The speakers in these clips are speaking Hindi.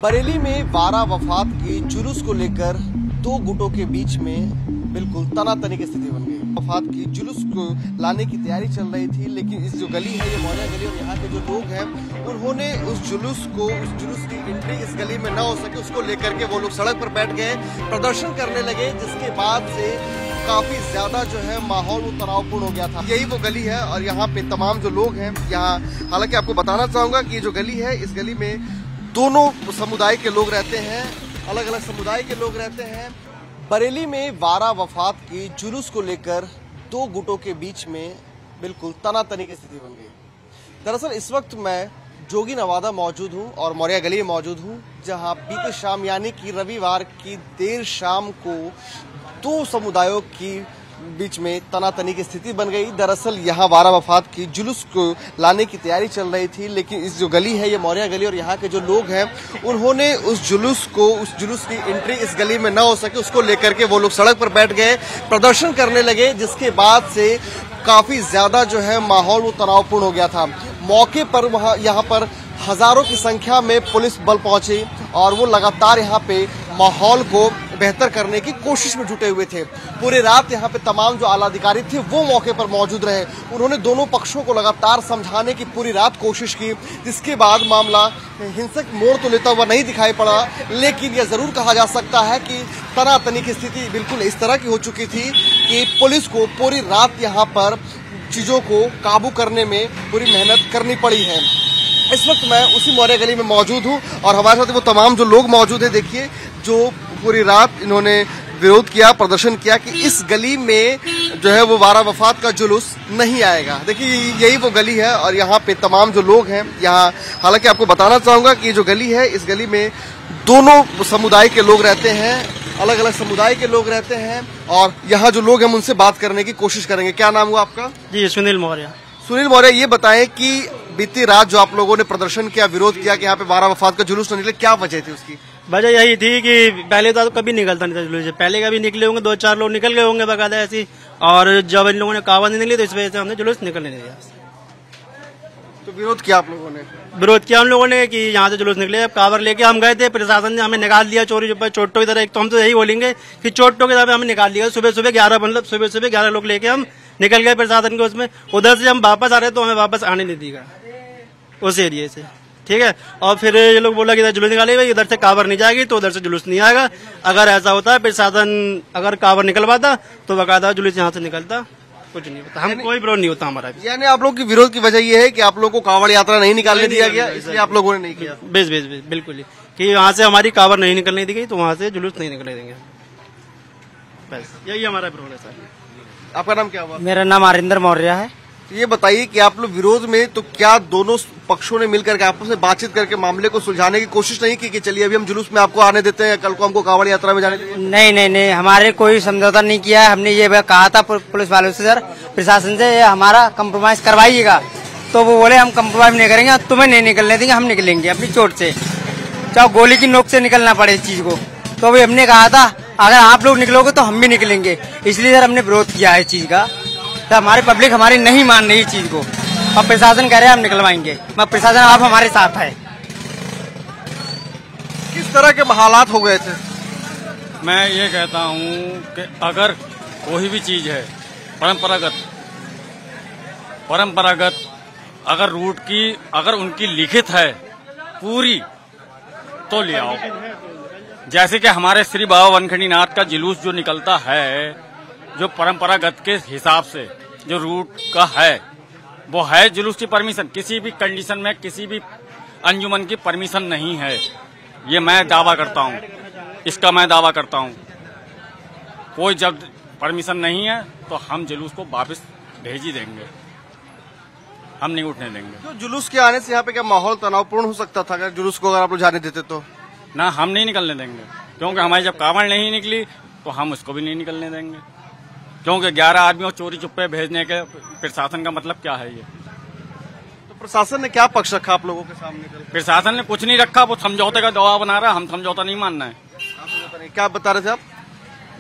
बरेली में वारा वफात के जुलूस को लेकर दो गुटों के बीच में बिल्कुल तनातनी की स्थिति बन गई। वफात की जुलूस को लाने की तैयारी चल रही थी, लेकिन इस जो गली है, ये मौर्या गली, और यहाँ के जो लोग हैं उन्होंने उस जुलूस की एंट्री इस गली में न हो सके, उसको लेकर के वो लोग सड़क पर बैठ गए, प्रदर्शन करने लगे, जिसके बाद से काफी ज्यादा जो है माहौल वो तनावपूर्ण हो गया था। यही वो गली है और यहाँ पे तमाम जो लोग हैं यहाँ, हालांकि आपको बताना चाहूंगा कि जो गली है, इस गली में दोनों समुदाय के लोग रहते हैं, अलग अलग समुदाय के लोग रहते हैं। बरेली में वारा वफात के जुलूस को लेकर दो गुटों के बीच में बिल्कुल तनातनी की स्थिति बन गई। दरअसल इस वक्त मैं जोगी नवादा मौजूद हूं और मौर्या गली में मौजूद हूं, जहां बीते शाम यानी कि रविवार की देर शाम को दो समुदायों की बीच में तनातनी की स्थिति बन गई। दरअसल यहाँ वारा वफात की जुलूस को लाने की तैयारी चल रही थी, लेकिन इस जो गली है, ये मौर्या गली, और यहाँ के जो लोग हैं उन्होंने उस जुलूस की एंट्री इस गली में न हो सके, उसको लेकर के वो लोग सड़क पर बैठ गए, प्रदर्शन करने लगे, जिसके बाद से काफी ज्यादा जो है माहौल वो तनावपूर्ण हो गया था। मौके पर यहाँ पर हजारों की संख्या में पुलिस बल पहुंची और वो लगातार यहाँ पे माहौल को बेहतर करने की कोशिश में जुटे हुए थे। पूरी रात यहाँ पे तमाम जो आला अधिकारी थे वो मौके पर मौजूद रहे। उन्होंने दोनों पक्षों को लगातार समझाने की पूरी रात कोशिश की, जिसके बाद मामला हिंसक मोड़ तो लेता हुआ नहीं दिखाई पड़ा, लेकिन यह जरूर कहा जा सकता है कि तनातनी की स्थिति बिल्कुल इस तरह की हो चुकी थी कि पुलिस को पूरी रात यहाँ पर चीजों को काबू करने में पूरी मेहनत करनी पड़ी है। इस वक्त मैं उसी मौर्या गली में मौजूद हूं और हमारे साथ वो तमाम जो लोग मौजूद हैं, देखिए, जो पूरी रात इन्होंने विरोध किया, प्रदर्शन किया कि इस गली में जो है वो वारा वफात का जुलूस नहीं आएगा। देखिए, यही वो गली है और यहाँ पे तमाम जो लोग हैं यहाँ, हालांकि आपको बताना चाहूंगा कि जो गली है, इस गली में दोनों समुदाय के लोग रहते हैं, अलग अलग समुदाय के लोग रहते हैं, और यहाँ जो लोग हैं उनसे बात करने की कोशिश करेंगे। क्या नाम हुआ आपका? जी, सुनील मौर्य। सुनील मौर्य, ये बताएं कि बीती रात जो आप लोगों ने प्रदर्शन किया, विरोध किया कि यहाँ पे वारा वफात का जुलूस न निकले, क्या वजह थी उसकी? वजह यही थी कि पहले तो कभी निकलता नहीं था जुलूस, पहले कभी निकले होंगे, 2-4 लोग निकल गए होंगे बकायदा ऐसी, और जब इन लोगों ने कावा नहीं निकली तो इस वजह से हमने जुलूस निकलने नहीं दिया। तो विरोध किया आप लोगों ने? विरोध किया हम लोगों ने कि यहाँ से जुलूस निकले। कावर लेके हम गए थे, प्रशासन ने हमें निकाल दिया चोरी छुपा चोटों की तरह। एक तो हम तो यही बोलेंगे कि चोटों की तरह हमें निकाल दिया। सुबह 11 लोग लेके हम निकल गए प्रशासन के उसमें। उधर से हम वापस आ रहे तो हमें वापस आने नहीं दिया उस एरिया से, ठीक है। और फिर ये लोग बोला कि इधर जुलूस निकालेगा, इधर से कावर नहीं जाएगी तो उधर से जुलूस नहीं आएगा। अगर ऐसा होता है, प्रशासन अगर कावर निकलवाता तो बकायदा जुलूस यहाँ से निकलता, कुछ नहीं होता, हम कोई विरोध नहीं होता हमारा। यानी आप लोग की विरोध की वजह ये है कि आप लोगों को कावड़ यात्रा नहीं निकालने दिया गया, इसलिए आप लोगों ने नहीं किया? बेस बिल्कुल, कि यहाँ से हमारी कावर नहीं निकलने दी गई तो वहाँ से जुलूस नहीं निकलने देंगे, बस यही हमारा विरोध है सर। आपका नाम क्या हुआ? मेरा नाम आरिंदर मौर्य है। ये बताइए कि आप लोग विरोध में, तो क्या दोनों पक्षों ने मिलकर के आपस में बातचीत करके मामले को सुलझाने की कोशिश नहीं की कि चलिए अभी हम जुलूस में आपको आने देते हैं, कल को हमको कावड़ यात्रा में जाने देंगे? नहीं, हमारे कोई समझौता नहीं किया है। हमने ये कहा था पुलिस वालों से, सर प्रशासन से हमारा कंप्रोमाइज करवाइएगा, तो वो बोले हम कंप्रोमाइज नहीं करेंगे, तुम्हें नहीं निकलने देंगे, हम निकलेंगे अपनी चोट से, चाहे गोली की नोक से निकलना पड़े इस चीज को। तो अभी हमने कहा था अगर आप लोग निकलोगे तो हम भी निकलेंगे, इसलिए सर हमने विरोध किया है इस चीज का। तो हमारी पब्लिक हमारी नहीं मान रही इस चीज को, अब प्रशासन कह रहे हैं हम निकलवाएंगे, मैं प्रशासन आप हमारे साथ है। किस तरह के हालात हो गए थे? मैं ये कहता हूँ कि अगर कोई भी चीज है परंपरागत अगर रूट की अगर उनकी लिखित है पूरी तो ले आओ। जैसे कि हमारे श्री बाबा वनखंडी नाथ का जुलूस जो निकलता है, जो परंपरागत के हिसाब से जो रूट का है, वो है जुलूस की परमिशन, किसी भी कंडीशन में किसी भी अंजुमन की परमिशन नहीं है। ये मैं दावा करता हूँ, इसका मैं दावा करता हूँ। कोई जब परमिशन नहीं है तो हम जुलूस को वापस भेज ही देंगे, हम नहीं उठने देंगे। तो जुलूस के आने से यहाँ पे क्या माहौल तनावपूर्ण हो सकता था? अगर जुलूस को अगर आप लोग जाने देते तो? ना, हम नहीं निकलने देंगे, क्योंकि हमारी जब कावड़ नहीं निकली तो हम उसको भी नहीं निकलने देंगे, क्योंकि 11 आदमियों चोरी चुप्पे भेजने के प्रशासन का मतलब क्या है? ये तो प्रशासन ने क्या पक्ष रखा आप लोगों के सामने? प्रशासन ने कुछ नहीं रखा, वो समझौते का दबाव बना रहा, हम समझौता नहीं मानना है। क्या बता रहे थे आप?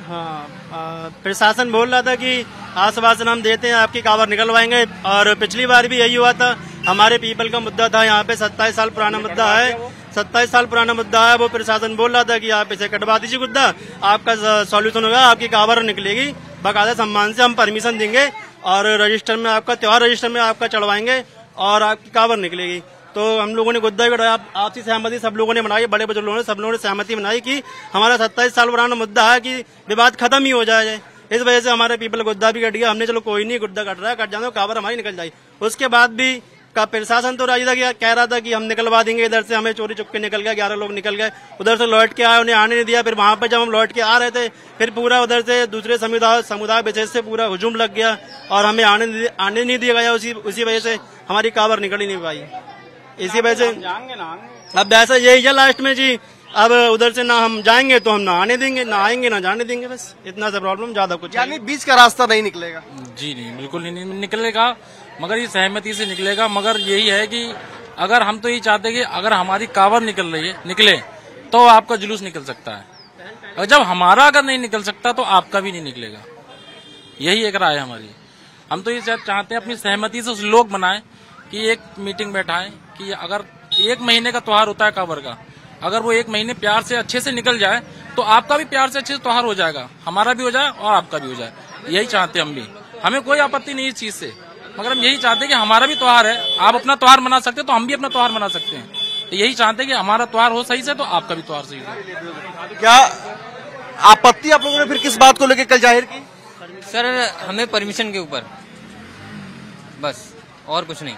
हाँ, प्रशासन बोल रहा था कि आश्वासन हम देते हैं आपकी कावर निकलवाएंगे, और पिछली बार भी यही हुआ था। हमारे पीपल का मुद्दा था, यहाँ पे 27 साल पुराना मुद्दा है, 27 साल पुराना मुद्दा है। वो प्रशासन बोल रहा था कि आप इसे कटवा दीजिए गुद्दा, आपका सॉल्यूशन होगा, आपकी कावर निकलेगी, बाकायदा सम्मान से हम परमिशन देंगे और रजिस्टर में आपका त्योहार रजिस्टर में आपका चढ़वाएंगे और आपकी कावर निकलेगी। तो हम लोगों ने गुद्दा भी आपसी सहमति सब लोगों ने बनाई, बड़े बुजुर्गों ने सब लोगों ने सहमति बनाई कि हमारा 27 साल पुराना मुद्दा है कि विवाद खत्म ही हो जाए। इस वजह से हमारे पीपल गुद्दा भी कट गया। हमने चलो कोई नहीं, गुद्दा कट रहा है, कट जाने, कावर हमारी निकल जाए। उसके बाद भी का प्रशासन तो राजी था, कह रहा था कि हम निकलवा देंगे, इधर से हमें चोरी चुपके निकल गया, 11 लोग निकल गए, उधर से लौट के आए, उन्हें आने नहीं दिया। फिर वहां पर जब हम लौट के आ रहे थे, फिर पूरा उधर से दूसरे समुदाय विशेष से पूरा हुजूम लग गया और हमें आने नहीं दिया गया। उसी वजह से हमारी कावर निकल ही नहीं पाई। इसी वजह से अब ऐसा यही है लास्ट में जी, अब उधर से ना हम जाएंगे तो हम ना आने देंगे, ना आएंगे ना जाने देंगे, बस इतना सा प्रॉब्लम, ज्यादा कुछ। यानी बीच का रास्ता नहीं निकलेगा? जी नहीं, बिल्कुल नहीं निकलेगा, मगर ये सहमति से निकलेगा। मगर यही है कि अगर हम तो यही चाहते हैं कि अगर हमारी कावर निकले तो आपका जुलूस निकल सकता है, और जब हमारा अगर नहीं निकल सकता तो आपका भी नहीं निकलेगा। यही एक राय है हमारी। हम तो ये चाहते हैं अपनी सहमति से उस लोग बनाएं कि एक मीटिंग बैठाएं कि अगर 1 महीने का त्योहार होता है कावर का, अगर वो 1 महीने प्यार से अच्छे से निकल जाए तो आपका भी प्यार से अच्छे से त्योहार हो जाएगा, हमारा भी हो जाए और आपका भी हो जाए। यही चाहते हैं हम भी, हमें कोई आपत्ति नहीं इस चीज से, मगर हम यही चाहते हैं कि हमारा भी त्योहार है, आप अपना त्योहार मना सकते हैं तो हम भी अपना त्योहार मना सकते हैं। तो यही चाहते हैं कि हमारा त्योहार हो सही से तो आपका भी त्योहार सही हो। क्या आपत्ति आप लोगों ने फिर किस बात को लेकर कल जाहिर की? सर हमें परमिशन के ऊपर, बस और कुछ नहीं।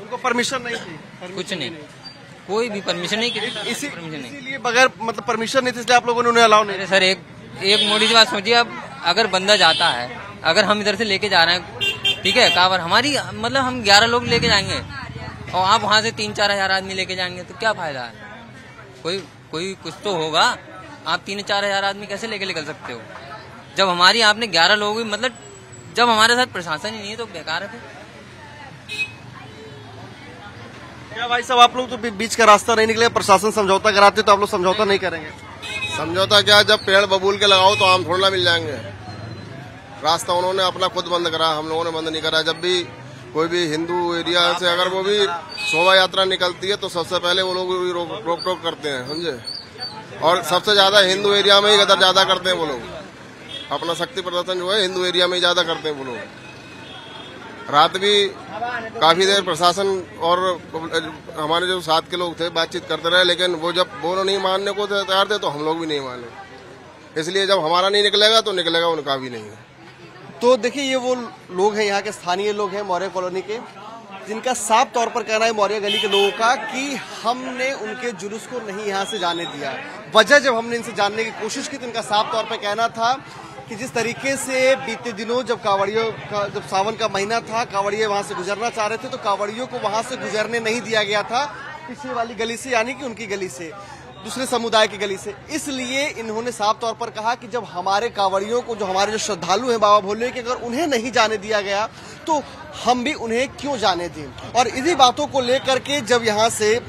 उनको परमिशन नहीं थी? कुछ नहीं, कोई भी परमिशन नहीं, परमिशन नहीं। इसीलिए बगैर मतलब परमिशन नहीं थी, इसलिए आप लोगों ने उन्हें अलाउ नहीं? सर एक मोटी सी बात सोचिए, अब अगर बंदा जाता है, अगर हम इधर से लेके जा रहे हैं, ठीक है, कावर हमारी, मतलब हम 11 लोग लेके जाएंगे और आप वहाँ से 3-4 हजार आदमी लेके जाएंगे तो क्या फायदा है? कोई कुछ तो होगा। आप 3-4 हजार आदमी कैसे लेके निकल सकते हो? जब हमारी आपने 11 लोग, मतलब जब हमारे साथ प्रशासन ही नहीं है तो बेकार है। क्या भाई साहब आप लोग तो बीच का रास्ता नहीं निकले, प्रशासन समझौता कराते तो आप लोग समझौता नहीं करेंगे? समझौता क्या, जब पेड़ बबूल के लगाओ तो आम थोड़ा मिल जाएंगे। रास्ता उन्होंने अपना खुद बंद करा, हम लोगों ने बंद नहीं करा। जब भी कोई भी हिंदू एरिया से अगर वो भी शोभा यात्रा निकलती है तो सबसे पहले वो लोग रोक टोक करते हैं, समझे। और सबसे ज्यादा हिंदू एरिया में ही गदर ज्यादा करते हैं वो लोग, अपना शक्ति प्रदर्शन जो है हिंदू एरिया में ही ज्यादा करते हैं वो लोग। रात भी काफी देर प्रशासन और हमारे जो साथ के लोग थे बातचीत करते रहे, लेकिन वो जब वो नहीं मानने को तैयार थे तो हम लोग भी नहीं माने। इसलिए जब हमारा नहीं निकलेगा तो निकलेगा उनका भी नहीं। तो देखिए ये वो लोग हैं, यहाँ के स्थानीय लोग हैं मौर्य कॉलोनी के, जिनका साफ तौर पर कहना है मौर्य गली के लोगों का कि हमने उनके जुलूस को नहीं यहाँ से जाने दिया। वजह जब हमने इनसे जानने की कोशिश की तो इनका साफ तौर पर कहना था कि जिस तरीके से बीते दिनों जब कावड़ियों का, जब सावन का महीना था, कावड़िये वहां से गुजरना चाह रहे थे तो कावड़ियों को वहां से गुजरने नहीं दिया गया था, पीछे वाली गली से, यानी कि उनकी गली से, दूसरे समुदाय की गली से। इसलिए इन्होंने साफ तौर पर कहा कि जब हमारे कावड़ियों को, जो हमारे जो श्रद्धालु हैं बाबा भोले के, अगर उन्हें नहीं जाने दिया गया तो हम भी उन्हें क्यों जाने दें। और इन्हीं बातों को लेकर के जब यहाँ से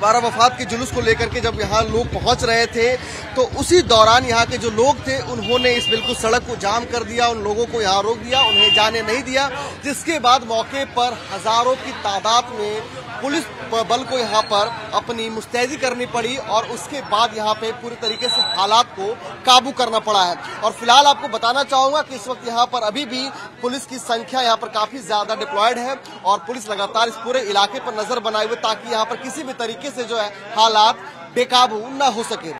12 वफात के जुलूस को लेकर के जब यहाँ लोग पहुंच रहे थे तो उसी दौरान यहाँ के जो लोग थे उन्होंने इस बिल्कुल सड़क को जाम कर दिया, उन लोगों को यहाँ रोक दिया, उन्हें जाने नहीं दिया, जिसके बाद मौके पर हजारों की तादाद में पुलिस बल को यहाँ पर अपनी मुस्तैदी करनी पड़ी और उसके बाद यहाँ पे पूरी तरीके से हालात को काबू करना पड़ा है। और फिलहाल आपको बताना चाहूंगा कि इस वक्त यहाँ पर अभी भी पुलिस की संख्या यहाँ पर काफी ज्यादा डिप्लॉयड है और पुलिस लगातार इस पूरे इलाके पर नजर बनाए हुए ताकि यहाँ पर किसी भी तरीके से जो है हालात बेकाबू न हो सके।